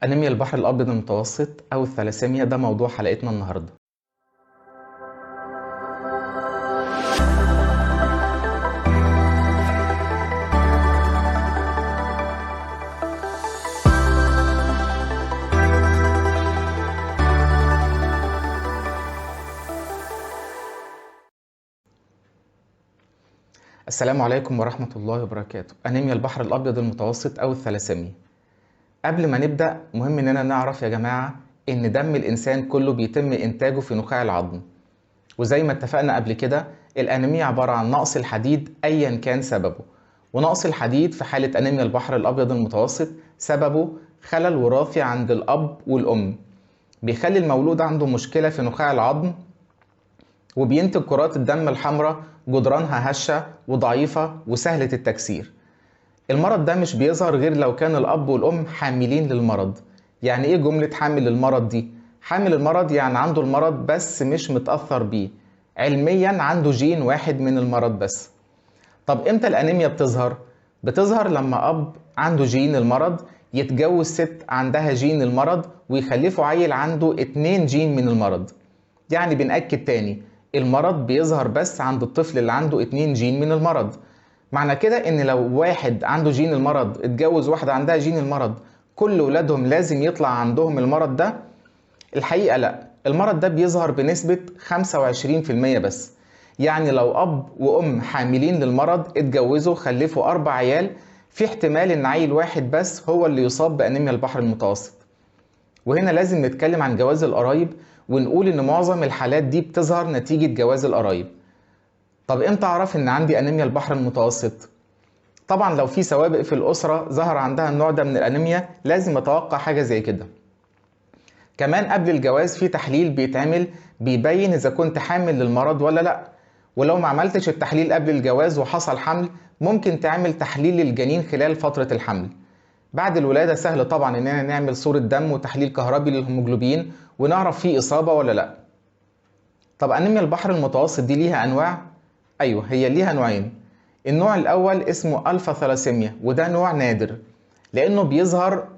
أنيميا البحر الأبيض المتوسط أو الثلاسيميا ده موضوع حلقتنا النهاردة. السلام عليكم ورحمة الله وبركاته. أنيميا البحر الأبيض المتوسط أو الثلاسيميا. قبل ما نبدأ مهم إننا نعرف يا جماعة إن دم الإنسان كله بيتم إنتاجه في نخاع العظم، وزي ما اتفقنا قبل كده الأنيميا عبارة عن نقص الحديد أيا كان سببه، ونقص الحديد في حالة أنيميا البحر الأبيض المتوسط سببه خلل وراثي عند الأب والأم بيخلي المولود عنده مشكلة في نخاع العظم، وبينتج كرات الدم الحمراء جدرانها هشة وضعيفة وسهلة التكسير. المرض ده مش بيظهر غير لو كان الأب والأم حاملين للمرض. يعني إيه جملة حامل للمرض دي؟ حامل المرض يعني عنده المرض بس مش متأثر بيه، علميا عنده جين واحد من المرض بس. طب إمتى الأنيميا بتظهر؟ بتظهر لما أب عنده جين المرض يتجوز ست عندها جين المرض ويخلفوا عيل عنده 2 جين من المرض. يعني بنأكد تاني، المرض بيظهر بس عند الطفل اللي عنده 2 جين من المرض. معنى كده ان لو واحد عنده جين المرض اتجوز واحدة عندها جين المرض كل ولادهم لازم يطلع عندهم المرض ده؟ الحقيقة لا، المرض ده بيظهر بنسبة 25% بس. يعني لو أب وأم حاملين للمرض اتجوزوا خلفوا 4 عيال، في احتمال ان عيل واحد بس هو اللي يصاب بأنيميا البحر المتوسط. وهنا لازم نتكلم عن جواز القرايب ونقول ان معظم الحالات دي بتظهر نتيجة جواز القرايب. طب امتى اعرف ان عندي انيميا البحر المتوسط؟ طبعا لو في سوابق في الاسرة ظهر عندها النوع ده من الانيميا لازم اتوقع حاجة زي كده. كمان قبل الجواز في تحليل بيتعمل بيبين اذا كنت حامل للمرض ولا لا، ولو ما عملتش التحليل قبل الجواز وحصل حمل ممكن تعمل تحليل للجنين خلال فترة الحمل. بعد الولادة سهل طبعا اننا نعمل صورة دم وتحليل كهربي للهيموجلوبين ونعرف فيه اصابة ولا لا. طب انيميا البحر المتوسط دي ليها انواع؟ ايوه، هي ليها نوعين. النوع الاول اسمه الفا ثلاسيميا، وده نوع نادر لانه بيظهر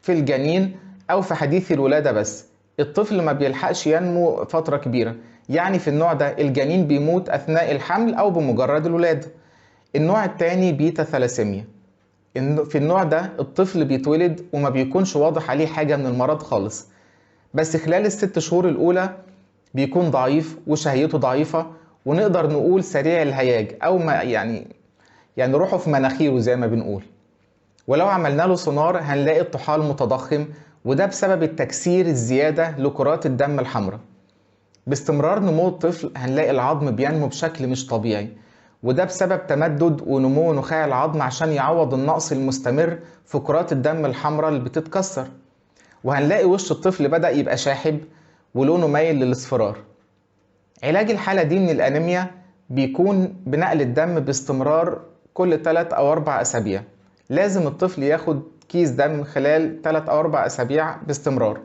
في الجنين او في حديث الولادة بس. الطفل ما بيلحقش ينمو فترة كبيرة، يعني في النوع ده الجنين بيموت اثناء الحمل او بمجرد الولادة. النوع الثاني بيتا ثلاسيميا. في النوع ده الطفل بيتولد وما بيكونش واضح عليه حاجة من المرض خالص، بس خلال ال6 شهور الأولى بيكون ضعيف وشهيته ضعيفة، ونقدر نقول سريع الهياج أو ما يعني روحه في مناخيره زي ما بنقول. ولو عملنا له سونار هنلاقي الطحال متضخم، وده بسبب التكسير الزيادة لكرات الدم الحمراء. باستمرار نمو الطفل هنلاقي العظم بينمو بشكل مش طبيعي، وده بسبب تمدد ونمو نخاع العظم عشان يعوض النقص المستمر في كرات الدم الحمراء اللي بتتكسر. وهنلاقي وش الطفل بدأ يبقى شاحب ولونه مايل للاصفرار. علاج الحالة دي من الأنيميا بيكون بنقل الدم باستمرار كل 3 أو 4 أسابيع. لازم الطفل ياخد كيس دم خلال 3 أو 4 أسابيع باستمرار.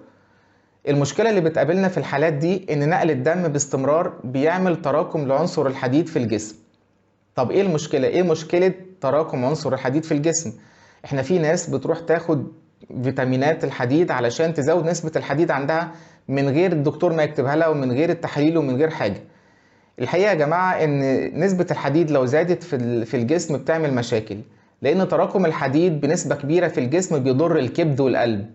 المشكلة اللي بتقابلنا في الحالات دي إن نقل الدم باستمرار بيعمل تراكم لعنصر الحديد في الجسم. طب إيه المشكلة؟ إيه مشكلة تراكم عنصر الحديد في الجسم؟ إحنا في ناس بتروح تاخد فيتامينات الحديد علشان تزود نسبة الحديد عندها من غير الدكتور ما يكتبها لها ومن غير التحاليل ومن غير حاجة. الحقيقة يا جماعة إن نسبة الحديد لو زادت في الجسم بتعمل مشاكل، لأن تراكم الحديد بنسبة كبيرة في الجسم بيضر الكبد والقلب.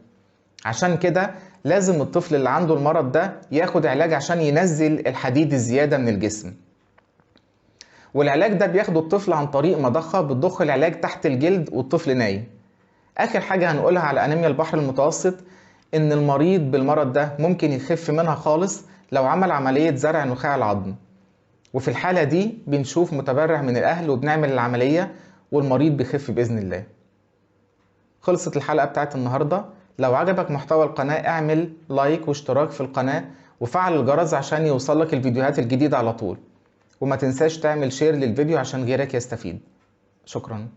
عشان كده لازم الطفل اللي عنده المرض ده ياخد علاج عشان ينزل الحديد الزيادة من الجسم. والعلاج ده بياخده الطفل عن طريق مضخة بتضخ العلاج تحت الجلد والطفل نايم. آخر حاجة هنقولها على أنيميا البحر المتوسط إن المريض بالمرض ده ممكن يخف منها خالص لو عمل عملية زرع نخاع العظم، وفي الحالة دي بنشوف متبرع من الأهل وبنعمل العملية والمريض بيخف بإذن الله. خلصت الحلقة بتاعت النهاردة. لو عجبك محتوى القناة اعمل لايك واشتراك في القناة وفعل الجرس عشان يوصلك الفيديوهات الجديدة على طول، وما تنساش تعمل شير للفيديو عشان غيرك يستفيد. شكرا.